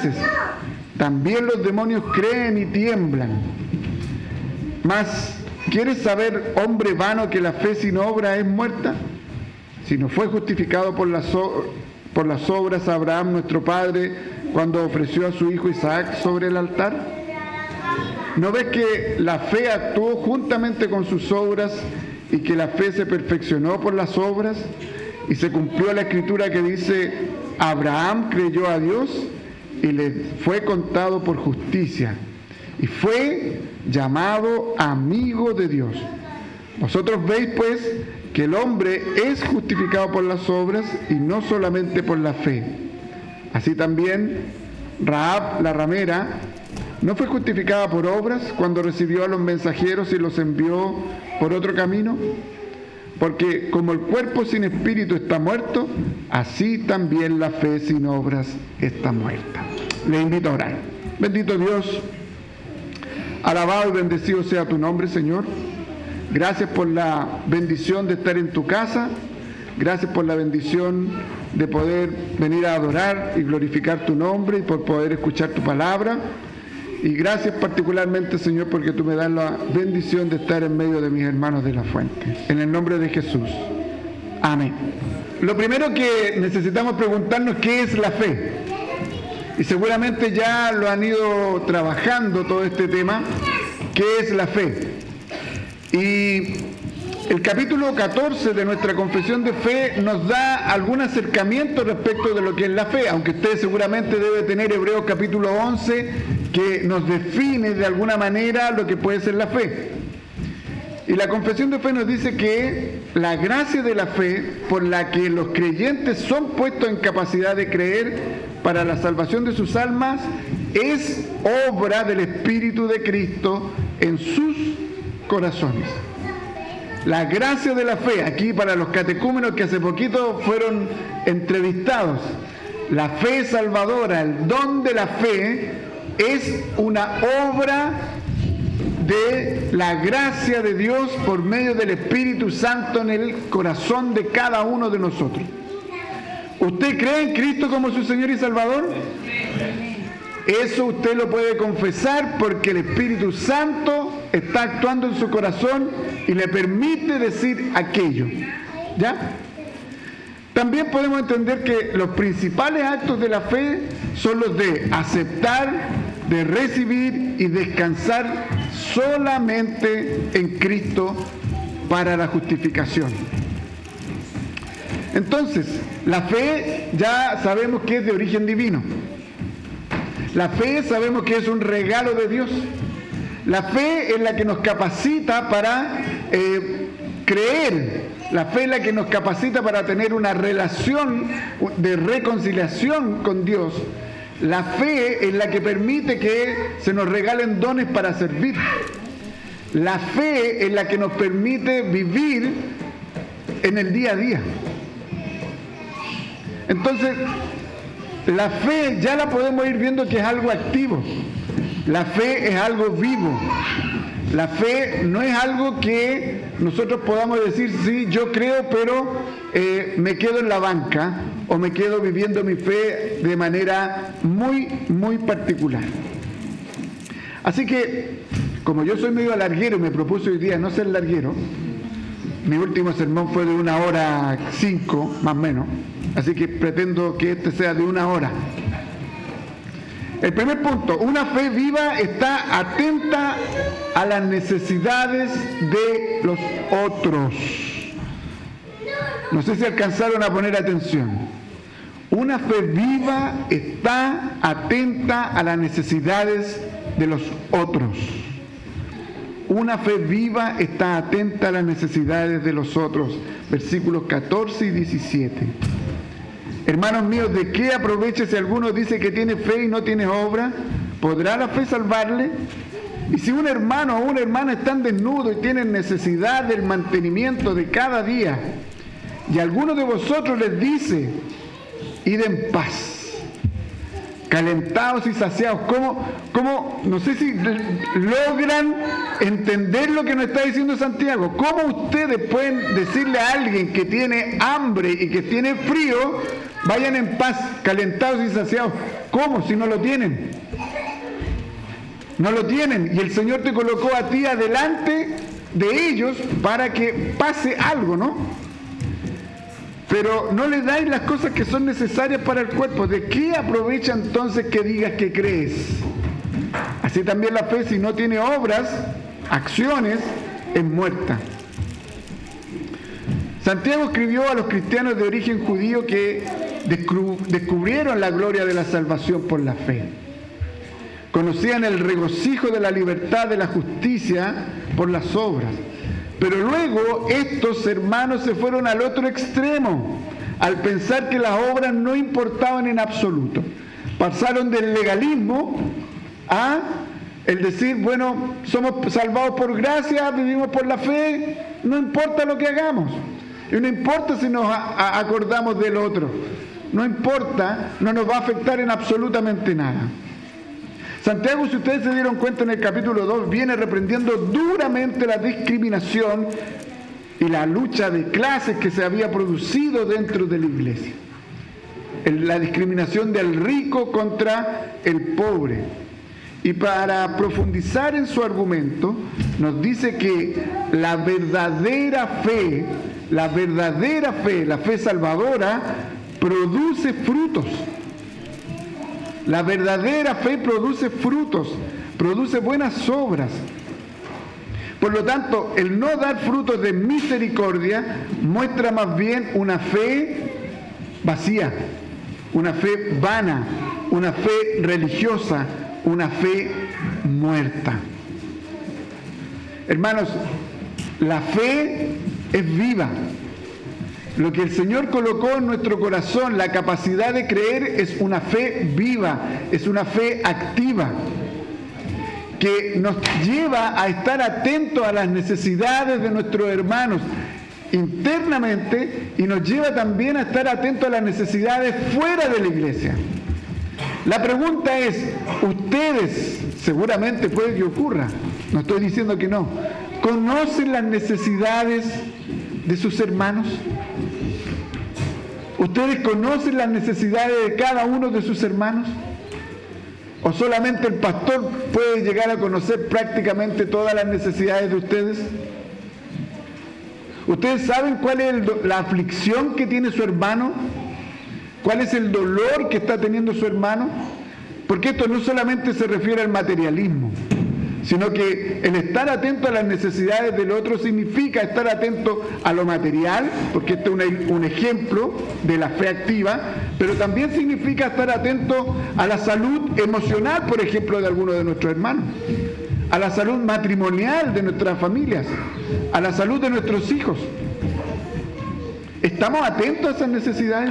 haces, también los demonios creen y tiemblan. Mas, ¿quieres saber, hombre vano, que la fe sin obra es muerta? Si no fue justificado por las obras Abraham, nuestro padre, cuando ofreció a su hijo Isaac sobre el altar. ¿No ves que la fe actuó juntamente con sus obras y que la fe se perfeccionó por las obras? Y se cumplió la escritura que dice: Abraham creyó a Dios y le fue contado por justicia, y fue llamado amigo de Dios. Vosotros veis pues que el hombre es justificado por las obras y no solamente por la fe. Así también Rahab la ramera no fue justificada por obras cuando recibió a los mensajeros y los envió por otro camino. Porque como el cuerpo sin espíritu está muerto, así también la fe sin obras está muerta. Le invito a orar. Bendito Dios, alabado y bendecido sea tu nombre, Señor. Gracias por la bendición de estar en tu casa. Gracias por la bendición de poder venir a adorar y glorificar tu nombre y por poder escuchar tu palabra. Y gracias particularmente, Señor, porque tú me das la bendición de estar en medio de mis hermanos de la fuente. En el nombre de Jesús. Amén. Lo primero que necesitamos preguntarnos, ¿qué es la fe? Y seguramente ya lo han ido trabajando todo este tema. ¿Qué es la fe? Y el capítulo 14 de nuestra confesión de fe nos da algún acercamiento respecto de lo que es la fe, aunque usted seguramente debe tener Hebreos capítulo 11 que nos define de alguna manera lo que puede ser la fe. Y la confesión de fe nos dice que la gracia de la fe por la que los creyentes son puestos en capacidad de creer para la salvación de sus almas es obra del Espíritu de Cristo en sus corazones. La gracia de la fe, aquí para los catecúmenos que hace poquito fueron entrevistados, la fe salvadora, el don de la fe, es una obra de la gracia de Dios por medio del Espíritu Santo en el corazón de cada uno de nosotros. ¿Usted cree en Cristo como su Señor y Salvador? Eso usted lo puede confesar porque el Espíritu Santo está actuando en su corazón y le permite decir aquello. ¿Ya? También podemos entender que los principales actos de la fe son los de aceptar, de recibir y descansar solamente en Cristo para la justificación. Entonces, la fe ya sabemos que es de origen divino. La fe sabemos que es un regalo de Dios. La fe es la que nos capacita para creer. La fe es la que nos capacita para tener una relación de reconciliación con Dios. La fe es la que permite que se nos regalen dones para servir. La fe es la que nos permite vivir en el día a día. Entonces, la fe ya la podemos ir viendo que es algo activo. La fe es algo vivo. La fe no es algo que nosotros podamos decir, sí, yo creo, pero me quedo en la banca o me quedo viviendo mi fe de manera muy, muy particular. Así que, como yo soy medio larguero, me propuse hoy día no ser larguero. Mi último sermón fue de 1:05, más o menos. Así que pretendo que este sea de 1 hora. El primer punto, una fe viva está atenta a las necesidades de los otros. No sé si alcanzaron a poner atención. Una fe viva está atenta a las necesidades de los otros. Una fe viva está atenta a las necesidades de los otros. Versículos 14 y 17. Hermanos míos, ¿de qué aprovecha si alguno dice que tiene fe y no tiene obra? ¿Podrá la fe salvarle? Y si un hermano o una hermana están desnudos y tienen necesidad del mantenimiento de cada día, y alguno de vosotros les dice, id en paz, calentados y saciados, ¿cómo? No sé si logran entender lo que nos está diciendo Santiago. ¿Cómo ustedes pueden decirle a alguien que tiene hambre y que tiene frío, vayan en paz, calentados y saciados. ¿Cómo? Si no lo tienen. No lo tienen. Y el Señor te colocó a ti adelante de ellos para que pase algo, ¿no? Pero no le dais las cosas que son necesarias para el cuerpo. ¿De qué aprovecha entonces que digas que crees? Así también la fe, si no tiene obras, acciones, es muerta. Santiago escribió a los cristianos de origen judío que descubrieron la gloria de la salvación por la fe. Conocían el regocijo de la libertad, de la justicia por las obras. Pero luego estos hermanos se fueron al otro extremo, al pensar que las obras no importaban en absoluto. Pasaron del legalismo a el decir, bueno, somos salvados por gracia, vivimos por la fe, no importa lo que hagamos. Y no importa si nos acordamos del otro. No importa, no nos va a afectar en absolutamente nada. Santiago, si ustedes se dieron cuenta en el capítulo 2, viene reprendiendo duramente la discriminación y la lucha de clases que se había producido dentro de la iglesia. La discriminación del rico contra el pobre. Y para profundizar en su argumento, nos dice que la verdadera fe, la fe salvadora, produce frutos. La verdadera fe produce frutos, produce buenas obras. Por lo tanto, el no dar frutos de misericordia muestra más bien una fe vacía, una fe vana, una fe religiosa, una fe muerta. Hermanos, la fe es viva. Lo que el Señor colocó en nuestro corazón, la capacidad de creer, es una fe viva, es una fe activa, que nos lleva a estar atentos a las necesidades de nuestros hermanos internamente y nos lleva también a estar atentos a las necesidades fuera de la iglesia. La pregunta es, ustedes, seguramente puede que ocurra, no estoy diciendo que no, ¿conocen las necesidades de sus hermanos? ¿Ustedes conocen las necesidades de cada uno de sus hermanos? ¿O solamente el pastor puede llegar a conocer prácticamente todas las necesidades de ustedes? ¿Ustedes saben cuál es la aflicción que tiene su hermano? ¿Cuál es el dolor que está teniendo su hermano? Porque esto no solamente se refiere al materialismo, sino que el estar atento a las necesidades del otro significa estar atento a lo material, porque este es un ejemplo de la fe activa, pero también significa estar atento a la salud emocional, por ejemplo, de algunos de nuestros hermanos, a la salud matrimonial de nuestras familias, a la salud de nuestros hijos. ¿Estamos atentos a esas necesidades?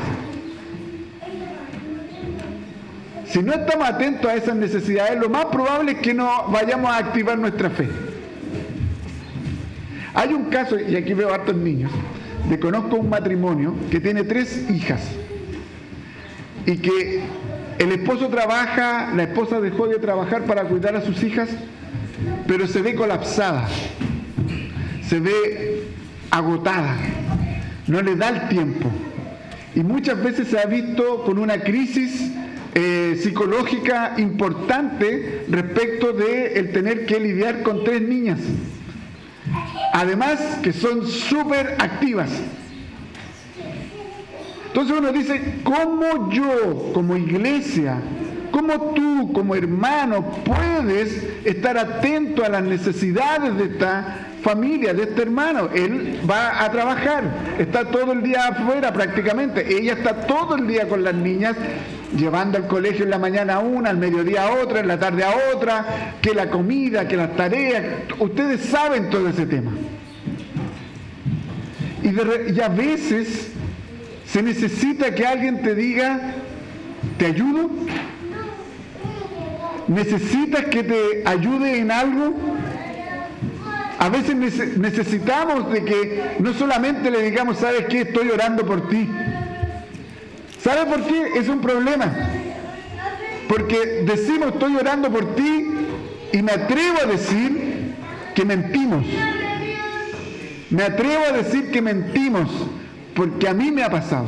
Si no estamos atentos a esas necesidades, lo más probable es que no vayamos a activar nuestra fe. Hay un caso, y aquí veo hartos niños, conozco un matrimonio que tiene 3 hijas y que el esposo trabaja, la esposa dejó de trabajar para cuidar a sus hijas, pero se ve colapsada, se ve agotada, no le da el tiempo y muchas veces se ha visto con una crisis psicológica importante respecto de el tener que lidiar con 3 niñas, además que son súper activas. Entonces uno dice, ¿cómo yo como iglesia, cómo tú como hermano puedes estar atento a las necesidades de esta familia, de este hermano? Él va a trabajar, está todo el día afuera prácticamente, ella está todo el día con las niñas, llevando al colegio en la mañana a una, al mediodía a otra, en la tarde a otra, que la comida, que las tareas, ustedes saben todo ese tema. Y a veces se necesita que alguien te diga, ¿te ayudo? ¿Necesitas que te ayude en algo? A veces necesitamos de que no solamente le digamos, ¿sabes qué? Estoy orando por ti. ¿Sabe por qué? Es un problema. Porque decimos, estoy orando por ti, y me atrevo a decir que mentimos. Me atrevo a decir que mentimos, porque a mí me ha pasado.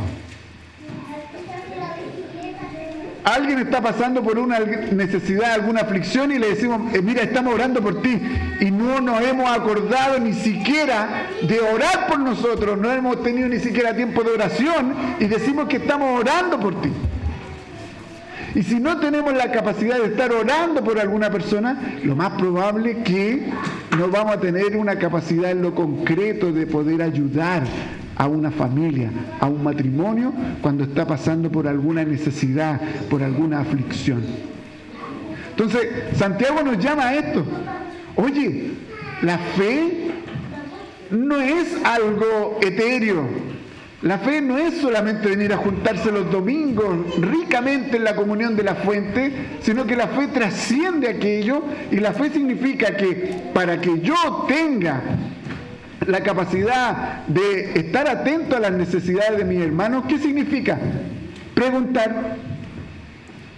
alguien está pasando por una necesidad, alguna aflicción y le decimos, mira, estamos orando por ti, y no nos hemos acordado ni siquiera de orar por nosotros, no hemos tenido ni siquiera tiempo de oración y decimos que estamos orando por ti. Y si no tenemos la capacidad de estar orando por alguna persona, lo más probable es que no vamos a tener una capacidad en lo concreto de poder ayudar a una familia, a un matrimonio, cuando está pasando por alguna necesidad, por alguna aflicción. Entonces, Santiago nos llama a esto. Oye, la fe no es algo etéreo. La fe no es solamente venir a juntarse los domingos ricamente en la comunión de la fuente, sino que la fe trasciende aquello, y la fe significa que para que yo tenga la capacidad de estar atento a las necesidades de mis hermanos, ¿qué significa? Preguntar,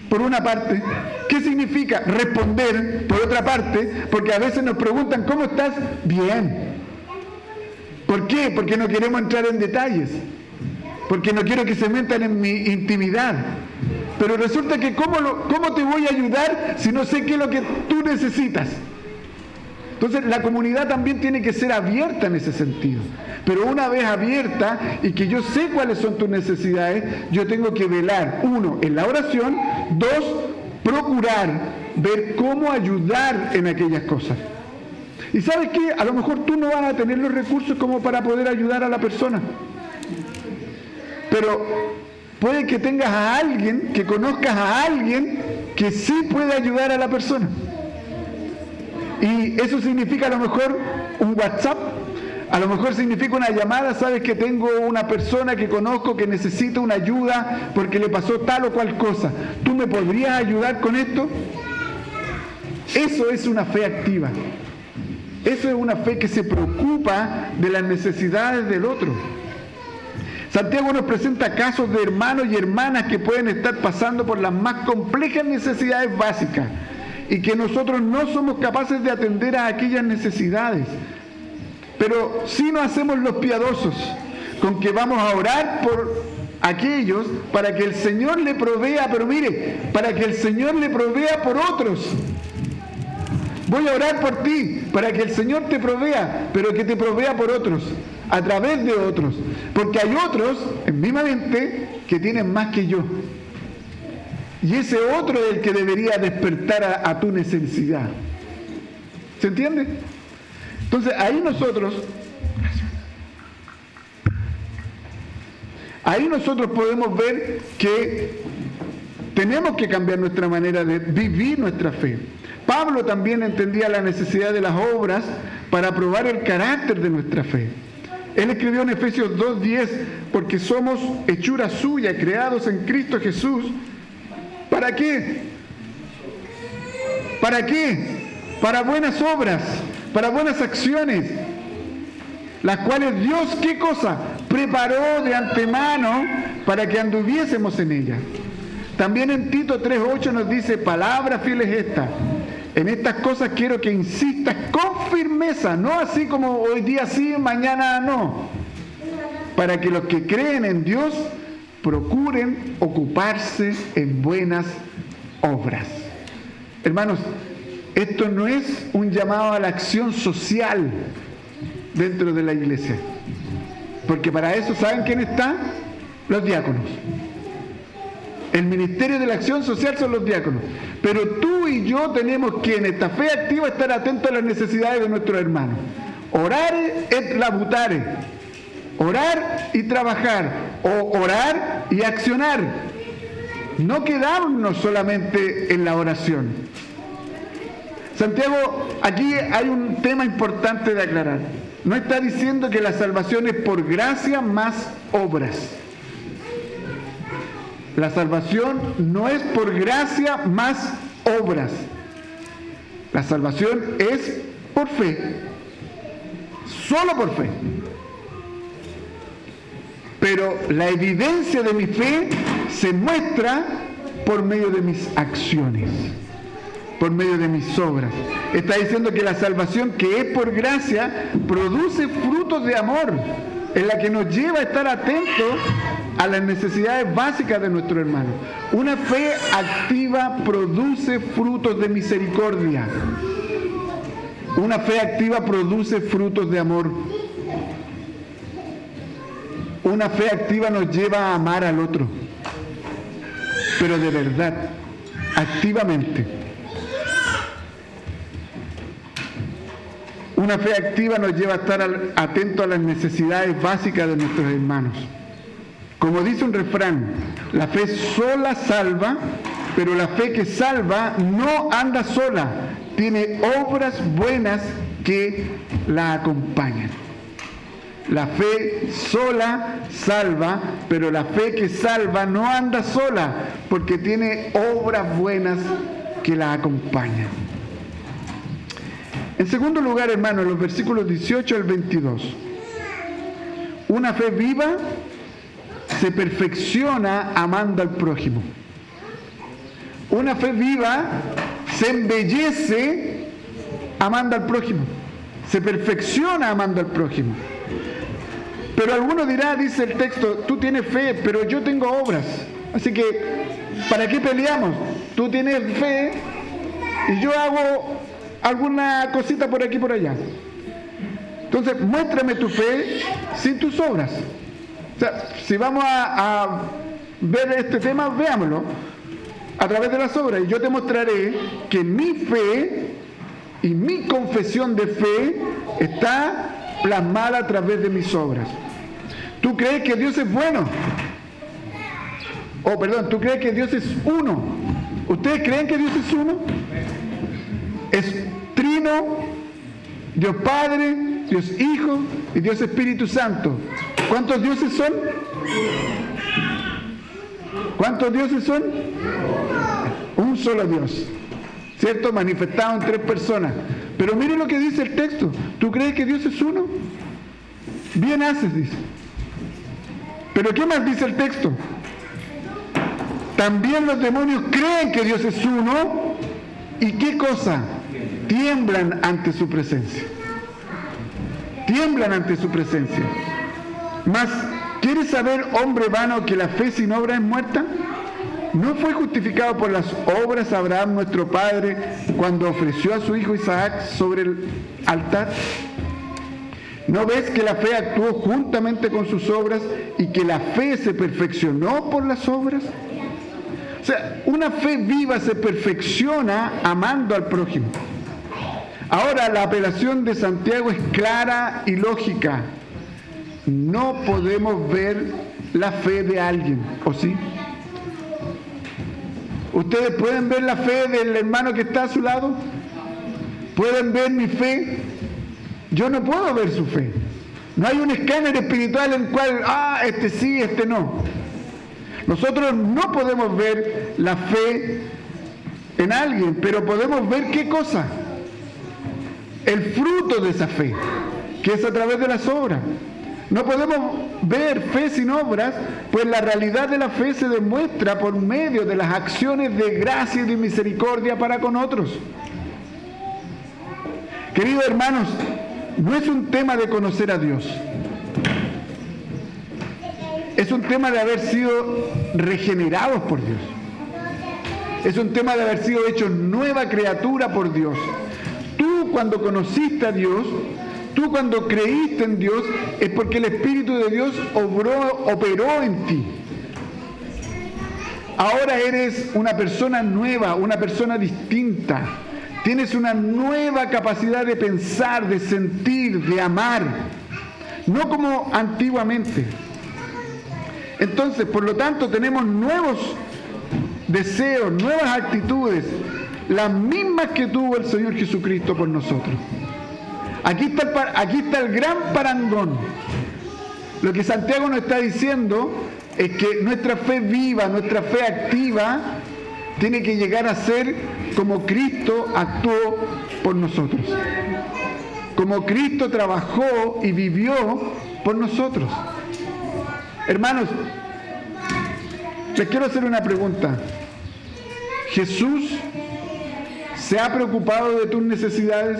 por una parte. ¿Qué significa? Responder, por otra parte, porque a veces nos preguntan, ¿cómo estás? Bien. ¿Por qué? Porque no queremos entrar en detalles, porque no quiero que se metan en mi intimidad. Pero resulta que ¿cómo te voy a ayudar si no sé qué es lo que tú necesitas? Entonces la comunidad también tiene que ser abierta en ese sentido. Pero una vez abierta y que yo sé cuáles son tus necesidades, yo tengo que velar, 1, en la oración, 2, procurar ver cómo ayudar en aquellas cosas. Y ¿sabes qué? A lo mejor tú no vas a tener los recursos como para poder ayudar a la persona. Pero puede que tengas a alguien, que conozcas a alguien que sí puede ayudar a la persona. Y eso significa a lo mejor un WhatsApp, a lo mejor significa una llamada, sabes que tengo una persona que conozco que necesita una ayuda porque le pasó tal o cual cosa. ¿Tú me podrías ayudar con esto? Eso es una fe activa. Eso es una fe que se preocupa de las necesidades del otro. Santiago nos presenta casos de hermanos y hermanas que pueden estar pasando por las más complejas necesidades básicas y que nosotros no somos capaces de atender a aquellas necesidades. Pero sí nos hacemos los piadosos, con que vamos a orar por aquellos para que el Señor le provea, pero mire, para que el Señor le provea por otros. Voy a orar por ti, para que el Señor te provea, pero que te provea por otros, a través de otros. Porque hay otros, en mi mente, que tienen más que yo. Y ese otro es el que debería despertar a tu necesidad. ¿Se entiende? Entonces, ahí nosotros podemos ver que tenemos que cambiar nuestra manera de vivir nuestra fe. Pablo también entendía la necesidad de las obras para probar el carácter de nuestra fe. Él escribió en Efesios 2:10, porque somos hechura suya, creados en Cristo Jesús. ¿Para qué? ¿Para qué? Para buenas obras, para buenas acciones, las cuales Dios, ¿qué cosa? Preparó de antemano para que anduviésemos en ellas. También en Tito 3:8 nos dice, palabra fiel es esta. En estas cosas quiero que insistas con firmeza, no así como hoy día sí, mañana no. Para que los que creen en Dios procuren ocuparse en buenas obras. Hermanos, esto no es un llamado a la acción social dentro de la iglesia. Porque para eso, ¿saben quién está? Los diáconos. El ministerio de la acción social son los diáconos. Pero tú y yo tenemos que en esta fe activa estar atentos a las necesidades de nuestros hermanos. Orare et labutare. Orar y trabajar. O orar y accionar. No quedarnos solamente en la oración. Santiago, aquí hay un tema importante de aclarar. No está diciendo que la salvación es por gracia más obras. La salvación no es por gracia más obras. La salvación es por fe. Solo por fe. Pero la evidencia de mi fe se muestra por medio de mis acciones, por medio de mis obras. Está diciendo que la salvación que es por gracia produce frutos de amor, en la que nos lleva a estar atentos a las necesidades básicas de nuestros hermanos. Una fe activa produce frutos de misericordia. Una fe activa produce frutos de amor. Una fe activa nos lleva a amar al otro, pero de verdad, activamente. Una fe activa nos lleva a estar atentos a las necesidades básicas de nuestros hermanos. Como dice un refrán, la fe sola salva, pero la fe que salva no anda sola, tiene obras buenas que la acompañan. La fe sola salva, pero la fe que salva no anda sola, porque tiene obras buenas que la acompañan. En segundo lugar, hermanos, los versículos 18 al 22. Una fe viva se perfecciona amando al prójimo. Una fe viva se embellece amando al prójimo. Se perfecciona amando al prójimo. Pero alguno dirá, dice el texto, tú tienes fe, pero yo tengo obras. Así que, ¿para qué peleamos? Tú tienes fe y yo hago alguna cosita por aquí y por allá. Entonces, muéstrame tu fe sin tus obras. O sea, si vamos a ver este tema, veámoslo a través de las obras. Y yo te mostraré que mi fe y mi confesión de fe está plasmada a través de mis obras. ¿Tú crees que Dios es bueno? ¿Tú crees que Dios es uno? ¿Ustedes creen que Dios es uno? Es trino, Dios Padre, Dios Hijo y Dios Espíritu Santo. ¿Cuántos dioses son? ¿Cuántos dioses son? Un solo Dios, ¿cierto? Manifestado en 3 personas. Pero miren lo que dice el texto. ¿Tú crees que Dios es uno? Bien haces, dice. Pero ¿qué más dice el texto? También los demonios creen que Dios es uno. ¿Y qué cosa? Tiemblan ante su presencia. Tiemblan ante su presencia. Mas, ¿quieres saber, hombre vano, que la fe sin obra es muerta? ¿No fue justificado por las obras Abraham, nuestro padre, cuando ofreció a su hijo Isaac sobre el altar? ¿No ves que la fe actuó juntamente con sus obras y que la fe se perfeccionó por las obras? O sea, una fe viva se perfecciona amando al prójimo. Ahora, la apelación de Santiago es clara y lógica. No podemos ver la fe de alguien, ¿o sí? ¿Ustedes pueden ver la fe del hermano que está a su lado? ¿Pueden ver mi fe? Yo no puedo ver su fe. No hay un escáner espiritual en el cual, este sí, este no. Nosotros no podemos ver la fe en alguien, pero podemos ver ¿qué cosa? El fruto de esa fe, que es a través de las obras. No podemos ver fe sin obras, pues la realidad de la fe se demuestra por medio de las acciones de gracia y de misericordia para con otros. Queridos hermanos, no es un tema de conocer a Dios. Es un tema de haber sido regenerados por Dios. Es un tema de haber sido hechos nueva criatura por Dios. Tú cuando conociste a Dios, tú cuando creíste en Dios, es porque el Espíritu de Dios operó en ti. Ahora eres una persona nueva, una persona distinta. Tienes una nueva capacidad de pensar, de sentir, de amar. No como antiguamente. Entonces, por lo tanto, tenemos nuevos deseos, nuevas actitudes, las mismas que tuvo el Señor Jesucristo por nosotros. Aquí está el gran parangón. Lo que Santiago nos está diciendo es que nuestra fe viva, nuestra fe activa, tiene que llegar a ser como Cristo actuó por nosotros. Como Cristo trabajó y vivió por nosotros. Hermanos, les quiero hacer una pregunta. ¿Jesús se ha preocupado de tus necesidades?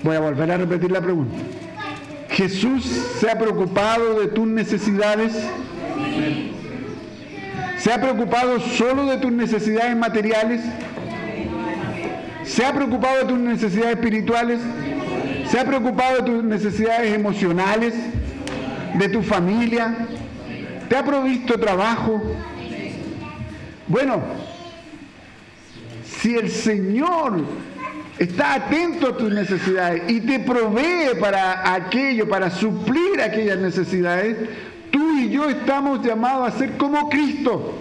Voy a volver a repetir la pregunta. ¿Jesús se ha preocupado de tus necesidades? ¿Se ha preocupado solo de tus necesidades materiales? ¿Se ha preocupado de tus necesidades espirituales? ¿Se ha preocupado de tus necesidades emocionales? ¿De tu familia? ¿Te ha provisto trabajo? Bueno, si el Señor está atento a tus necesidades y te provee para aquello, para suplir aquellas necesidades, tú y yo estamos llamados a ser como Cristo.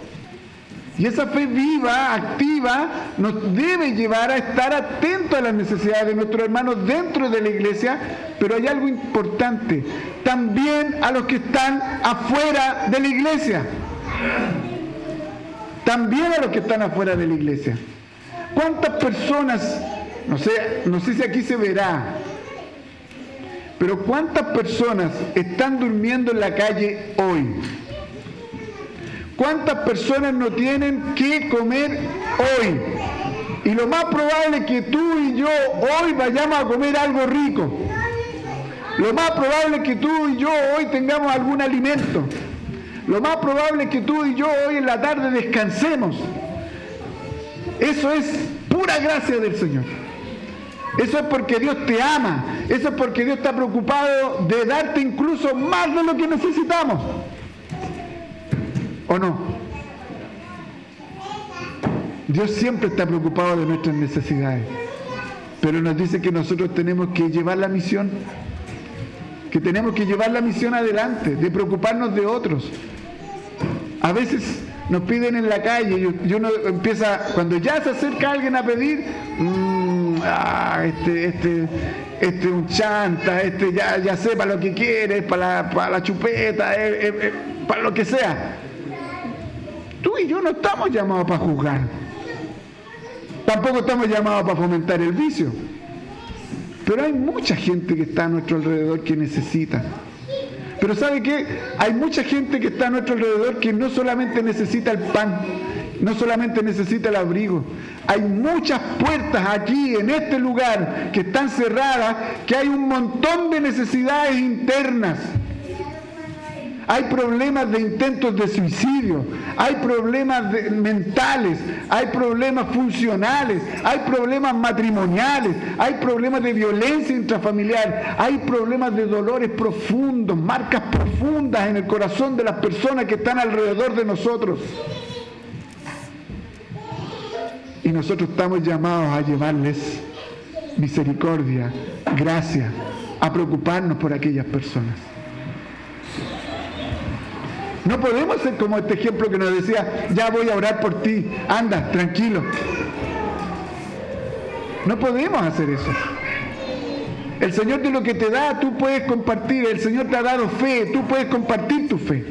Y esa fe viva, activa, nos debe llevar a estar atentos a las necesidades de nuestros hermanos dentro de la iglesia, pero hay algo importante, también a los que están afuera de la iglesia. También a los que están afuera de la iglesia. ¿Cuántas personas, no sé si aquí se verá, pero cuántas personas están durmiendo en la calle hoy? ¿Cuántas personas no tienen qué comer hoy? Y lo más probable es que tú y yo hoy vayamos a comer algo rico. Lo más probable es que tú y yo hoy tengamos algún alimento. Lo más probable es que tú y yo hoy en la tarde descansemos. Eso es pura gracia del Señor. Eso es porque Dios te ama. Eso es porque Dios está preocupado de darte incluso más de lo que necesitamos. ¿O no? Dios siempre está preocupado de nuestras necesidades. Pero nos dice que nosotros tenemos que llevar la misión. Que tenemos que llevar la misión adelante, de preocuparnos de otros. A veces nos piden en la calle y uno empieza, cuando ya se acerca alguien a pedir, un chanta, ya sé para lo que quiere, para la chupeta, para lo que sea. Tú y yo no estamos llamados para juzgar. Tampoco estamos llamados para fomentar el vicio. Pero hay mucha gente que está a nuestro alrededor que necesita. Pero ¿sabe qué? Hay mucha gente que está a nuestro alrededor que no solamente necesita el pan, no solamente necesita el abrigo. Hay muchas puertas aquí, en este lugar, que están cerradas, que hay un montón de necesidades internas. Hay problemas de intentos de suicidio, hay problemas mentales, hay problemas funcionales, hay problemas matrimoniales, hay problemas de violencia intrafamiliar, hay problemas de dolores profundos, marcas profundas en el corazón de las personas que están alrededor de nosotros. Y nosotros estamos llamados a llevarles misericordia, gracia, a preocuparnos por aquellas personas. No podemos ser como este ejemplo que nos decía, ya voy a orar por ti, anda, tranquilo. No podemos hacer eso. El Señor de lo que te da, tú puedes compartir. El Señor te ha dado fe, tú puedes compartir tu fe.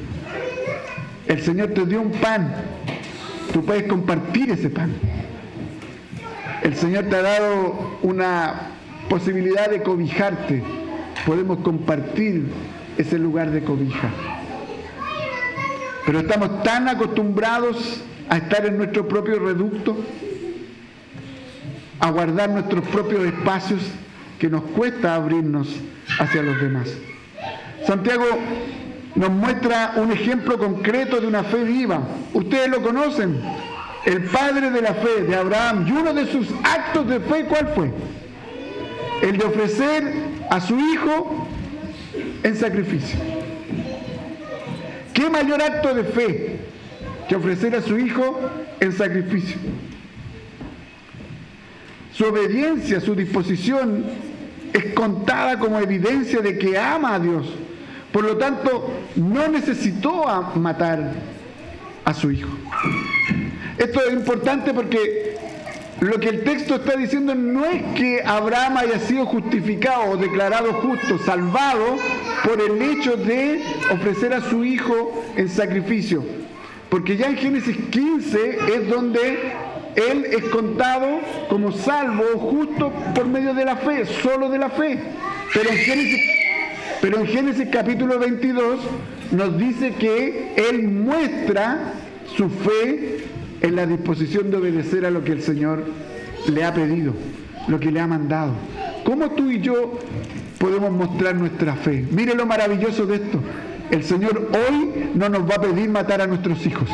El Señor te dio un pan, tú puedes compartir ese pan. El Señor te ha dado una posibilidad de cobijarte, podemos compartir ese lugar de cobija. Pero estamos tan acostumbrados a estar en nuestro propio reducto, a guardar nuestros propios espacios, que nos cuesta abrirnos hacia los demás. Santiago nos muestra un ejemplo concreto de una fe viva. Ustedes lo conocen, el padre de la fe, de Abraham, y uno de sus actos de fe, ¿cuál fue? El de ofrecer a su hijo en sacrificio. ¿Qué mayor acto de fe que ofrecer a su hijo en sacrificio? Su obediencia, su disposición es contada como evidencia de que ama a Dios. Por lo tanto, no necesitó matar a su hijo. Esto es importante porque lo que el texto está diciendo no es que Abraham haya sido justificado o declarado justo, salvado por el hecho de ofrecer a su hijo en sacrificio. Porque ya en Génesis 15 es donde él es contado como salvo o justo por medio de la fe, solo de la fe. Pero en Génesis capítulo 22 nos dice que él muestra su fe en la disposición de obedecer a lo que el Señor le ha pedido, lo que le ha mandado. ¿Cómo tú y yo podemos mostrar nuestra fe. Mire lo maravilloso de esto. El Señor hoy no nos va a pedir matar a nuestros hijos.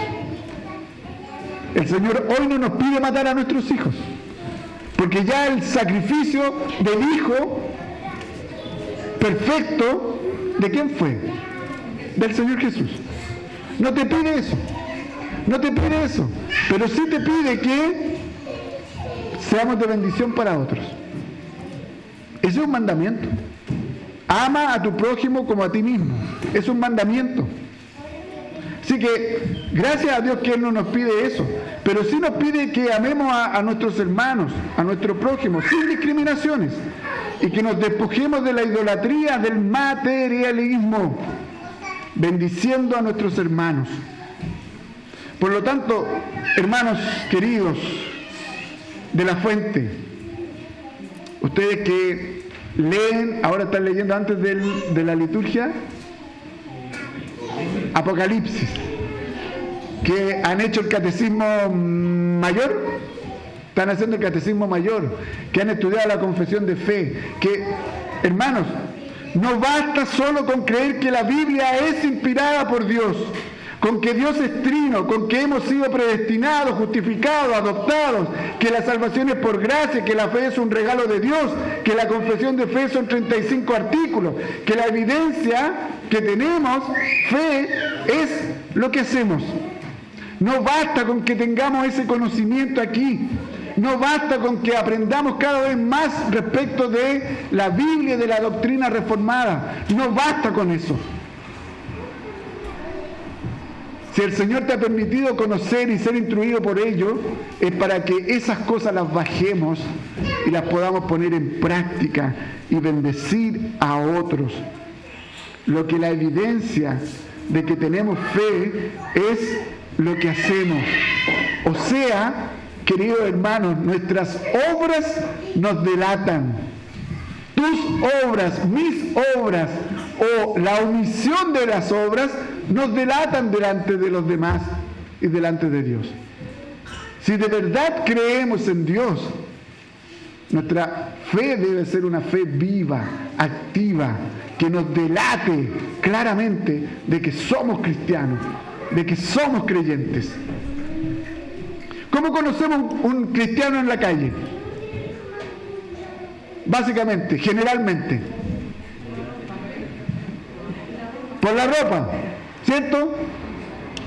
El Señor hoy no nos pide matar a nuestros hijos. Porque ya el sacrificio del Hijo perfecto, ¿de quién fue? Del Señor Jesús. No te pide eso. No te pide eso. Pero sí te pide que seamos de bendición para otros. Ese es un mandamiento. Ama a tu prójimo como a ti mismo. Es un mandamiento. Así que, gracias a Dios que Él no nos pide eso, pero sí nos pide que amemos a nuestros hermanos, a nuestro prójimo, sin discriminaciones, y que nos despojemos de la idolatría, del materialismo, bendiciendo a nuestros hermanos. Por lo tanto, hermanos queridos de la fuente, ustedes que leen, ahora están leyendo antes de la liturgia, Apocalipsis, que han hecho el catecismo mayor, están haciendo el catecismo mayor, que han estudiado la confesión de fe, que, hermanos, no basta solo con creer que la Biblia es inspirada por Dios, con que Dios es trino, con que hemos sido predestinados, justificados, adoptados, que la salvación es por gracia, que la fe es un regalo de Dios, que la confesión de fe son 35 artículos, que la evidencia que tenemos, fe, es lo que hacemos. No basta con que tengamos ese conocimiento aquí, no basta con que aprendamos cada vez más respecto de la Biblia y de la doctrina reformada, no basta con eso. Si el Señor te ha permitido conocer y ser instruido por ello, es para que esas cosas las bajemos y las podamos poner en práctica y bendecir a otros. Lo que la evidencia de que tenemos fe es lo que hacemos. O sea, queridos hermanos, nuestras obras nos delatan. Tus obras, mis obras, o la omisión de las obras nos delatan delante de los demás y delante de Dios. Si de verdad creemos en Dios, nuestra fe debe ser una fe viva, activa, que nos delate claramente de que somos cristianos, de que somos creyentes. ¿Cómo conocemos un cristiano en la calle? Básicamente, generalmente, por la ropa, ¿cierto?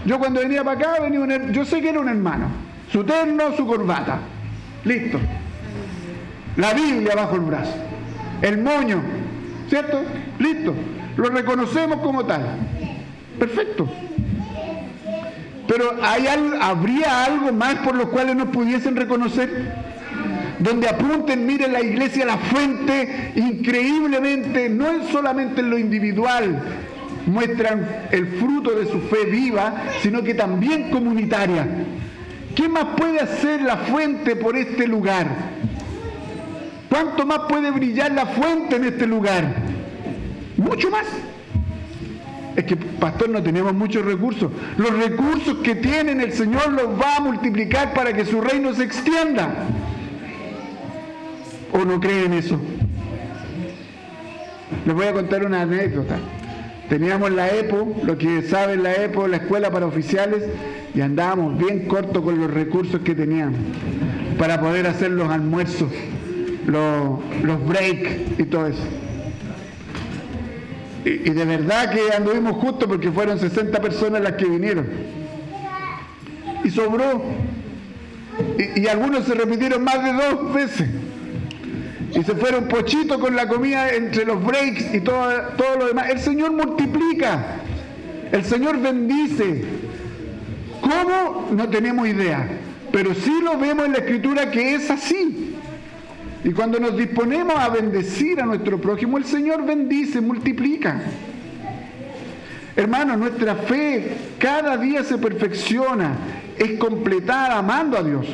Yo cuando venía para acá, yo sé que era un hermano, su terno, su corbata, listo. La Biblia bajo el brazo, el moño, ¿cierto? Listo, lo reconocemos como tal, perfecto. Pero ¿habría algo más por los cuales nos pudiesen reconocer? Donde apunten, miren la iglesia, la fuente, increíblemente, no es solamente en lo individual, muestran el fruto de su fe viva, sino que también comunitaria. ¿Qué más puede hacer la fuente por este lugar? ¿Cuánto más puede brillar la fuente en este lugar? Mucho más. Es que, pastor, no tenemos muchos recursos. Los recursos que tienen el Señor los va a multiplicar para que su reino se extienda. ¿O no creen eso? Les voy a contar una anécdota. Teníamos la EPO, lo que saben la EPO, la escuela para oficiales, y andábamos bien cortos con los recursos que teníamos para poder hacer los almuerzos, los breaks y todo eso. Y de verdad que anduvimos justo porque fueron 60 personas las que vinieron. Y sobró. Y algunos se repitieron más de 2 veces. Y se fueron pochitos con la comida entre los breaks y todo lo demás. El Señor multiplica. El Señor bendice. ¿Cómo? No tenemos idea. Pero sí lo vemos en la Escritura que es así. Y cuando nos disponemos a bendecir a nuestro prójimo, el Señor bendice, multiplica. Hermanos, nuestra fe cada día se perfecciona, es completada amando a Dios.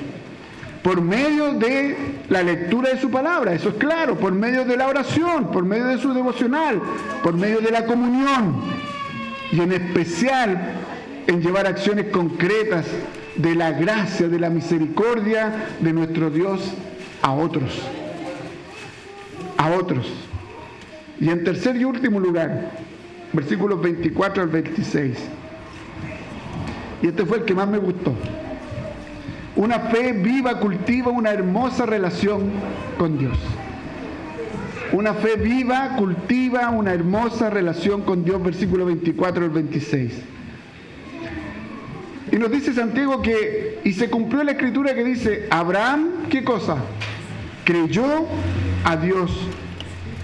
Por medio de la lectura de su palabra, eso es claro, por medio de la oración, por medio de su devocional, por medio de la comunión, y en especial en llevar acciones concretas de la gracia, de la misericordia de nuestro Dios a otros. A otros. Y en tercer y último lugar, versículos 24 al 26. Y este fue el que más me gustó. Una fe viva cultiva una hermosa relación con Dios. Una fe viva cultiva una hermosa relación con Dios, versículo 24 al 26. Y nos dice Santiago que, y se cumplió la escritura que dice, Abraham, ¿qué cosa? Creyó a Dios.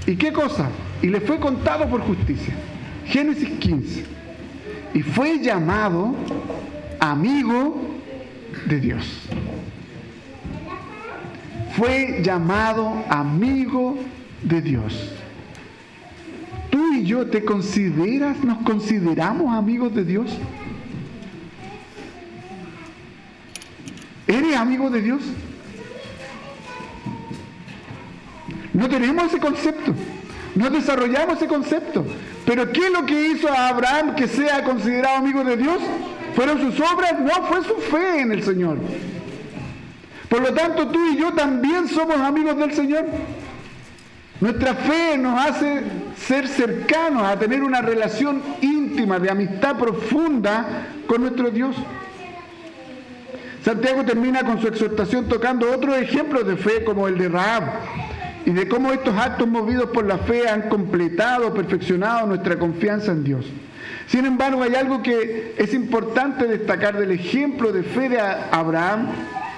¿Y qué cosa? Y le fue contado por justicia. Génesis 15. Y fue llamado amigo de Dios. Fue llamado amigo de Dios. ¿Tú y yo nos consideramos amigos de Dios? ¿Eres amigo de Dios? No tenemos ese concepto, no desarrollamos ese concepto. Pero ¿qué es lo que hizo a Abraham que sea considerado amigo de Dios? ¿Fueron sus obras? No, fue su fe en el Señor. Por lo tanto, tú y yo también somos amigos del Señor. Nuestra fe nos hace ser cercanos, a tener una relación íntima, de amistad profunda con nuestro Dios. Santiago termina con su exhortación tocando otros ejemplos de fe como el de Rahab y de cómo estos actos movidos por la fe han completado, perfeccionado nuestra confianza en Dios. Sin embargo, hay algo que es importante destacar del ejemplo de fe de Abraham,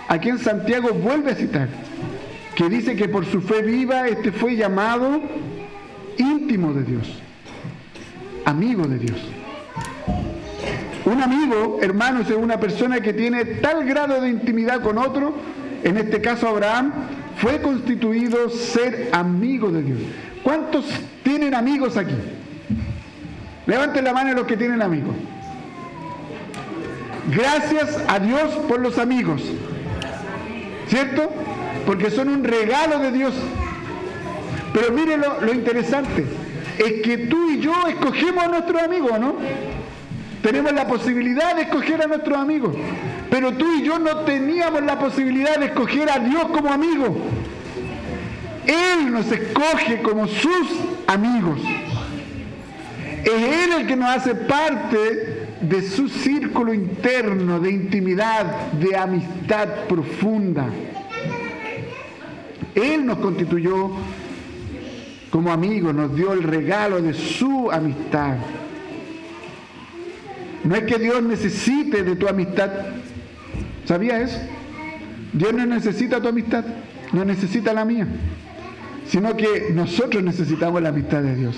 a quien Santiago vuelve a citar, que dice que por su fe viva fue llamado íntimo de Dios, amigo de Dios. Un amigo, hermanos, es una persona que tiene tal grado de intimidad con otro, en este caso Abraham, fue constituido ser amigo de Dios. ¿Cuántos tienen amigos aquí? Levanten la mano los que tienen amigos. Gracias a Dios por los amigos, ¿cierto? Porque son un regalo de Dios. Pero miren lo interesante, es que tú y yo escogemos a nuestros amigos, ¿no? Tenemos la posibilidad de escoger a nuestros amigos, pero tú y yo no teníamos la posibilidad de escoger a Dios como amigo. Él nos escoge como sus amigos. Es Él el que nos hace parte de su círculo interno de intimidad, de amistad profunda. Él nos constituyó como amigos, nos dio el regalo de su amistad. No es que Dios necesite de tu amistad. ¿Sabías eso? Dios no necesita tu amistad, no necesita la mía, sino que nosotros necesitamos la amistad de Dios.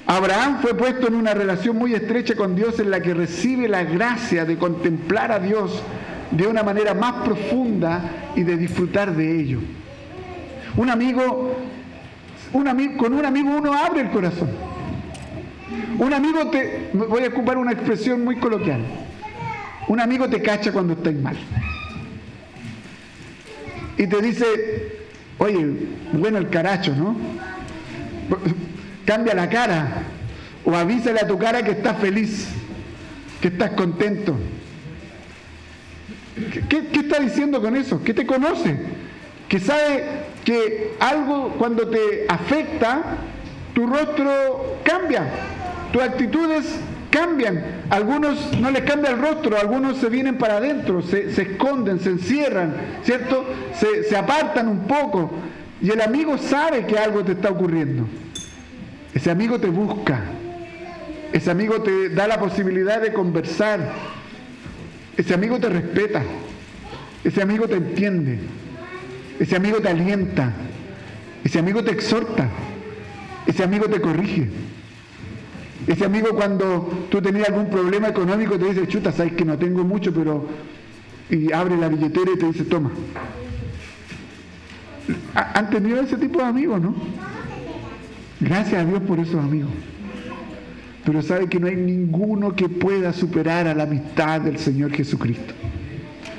Abraham fue puesto en una relación muy estrecha con Dios en la que recibe la gracia de contemplar a Dios de una manera más profunda y de disfrutar de ello. Con un amigo uno abre el corazón. Un amigo voy a ocupar una expresión muy coloquial. Un amigo te cacha cuando estás mal. Y te dice, oye, bueno el caracho, ¿no? Cambia la cara. O avísale a tu cara que estás feliz, que estás contento. ¿Qué está diciendo con eso? Que te conoce, que sabe que algo cuando te afecta, tu rostro cambia, tus actitudes cambian. Algunos no les cambia el rostro, algunos se vienen para adentro, se esconden, se encierran, ¿cierto? Se apartan un poco. Y el amigo sabe que algo te está ocurriendo. Ese amigo te busca, ese amigo te da la posibilidad de conversar, ese amigo te respeta, ese amigo te entiende, ese amigo te alienta, ese amigo te exhorta, ese amigo te corrige. Ese amigo cuando tú tenías algún problema económico te dice, chuta, sabes que no tengo mucho, pero... Y abre la billetera y te dice, toma. ¿Han tenido ese tipo de amigos, no? Gracias a Dios por esos amigos. Pero sabe que no hay ninguno que pueda superar a la amistad del Señor Jesucristo.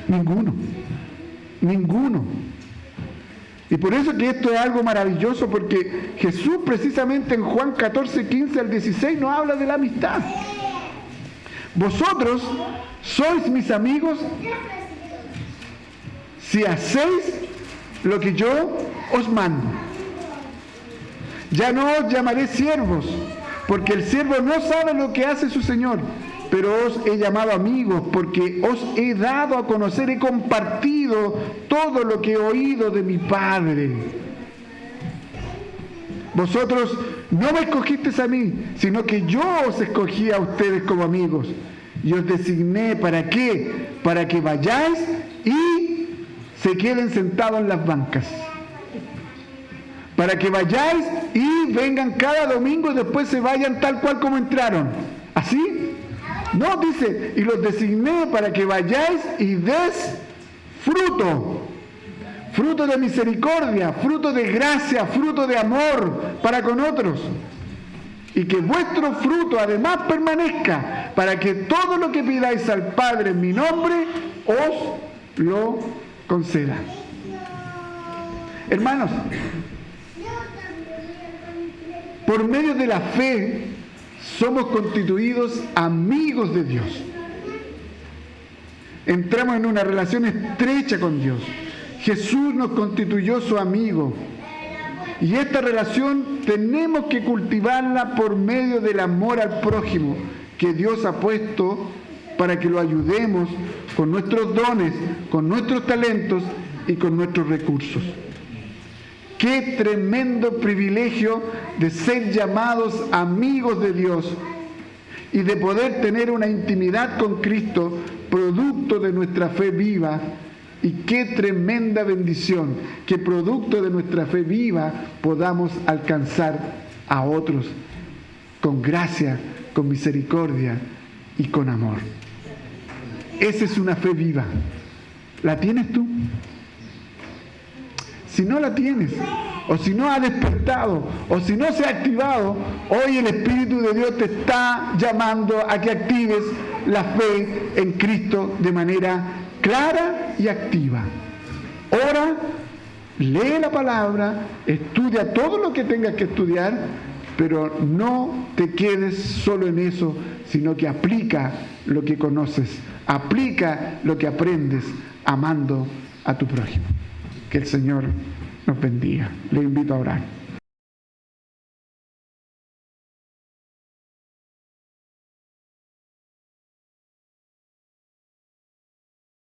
Ninguno. Ninguno. Y por eso que esto es algo maravilloso, porque Jesús precisamente en Juan 14, 15 al 16 nos habla de la amistad. Vosotros sois mis amigos si hacéis lo que yo os mando. Ya no os llamaré siervos, porque el siervo no sabe lo que hace su Señor, pero os he llamado amigos, porque os he dado a conocer, he compartido todo lo que he oído de mi Padre. Vosotros no me escogisteis a mí, sino que yo os escogí a ustedes como amigos, y os designé, ¿para qué? Para que vayáis y se queden sentados en las bancas. Para que vayáis y vengan cada domingo y después se vayan tal cual como entraron. ¿Así? No, dice, y los designé para que vayáis y des fruto. Fruto de misericordia, fruto de gracia, fruto de amor para con otros. Y que vuestro fruto además permanezca, para que todo lo que pidáis al Padre en mi nombre, os lo conceda. Hermanos, por medio de la fe somos constituidos amigos de Dios. Entramos en una relación estrecha con Dios. Jesús nos constituyó su amigo. Y esta relación tenemos que cultivarla por medio del amor al prójimo que Dios ha puesto para que lo ayudemos con nuestros dones, con nuestros talentos y con nuestros recursos. Qué tremendo privilegio de ser llamados amigos de Dios y de poder tener una intimidad con Cristo, producto de nuestra fe viva. Y qué tremenda bendición que producto de nuestra fe viva podamos alcanzar a otros con gracia, con misericordia y con amor. Esa es una fe viva. ¿La tienes tú? Si no la tienes, o si no ha despertado, o si no se ha activado, hoy el Espíritu de Dios te está llamando a que actives la fe en Cristo de manera clara y activa. Ora, lee la palabra, estudia todo lo que tengas que estudiar, pero no te quedes solo en eso, sino que aplica lo que conoces, aplica lo que aprendes amando a tu prójimo. Que el Señor nos bendiga. Le invito a orar.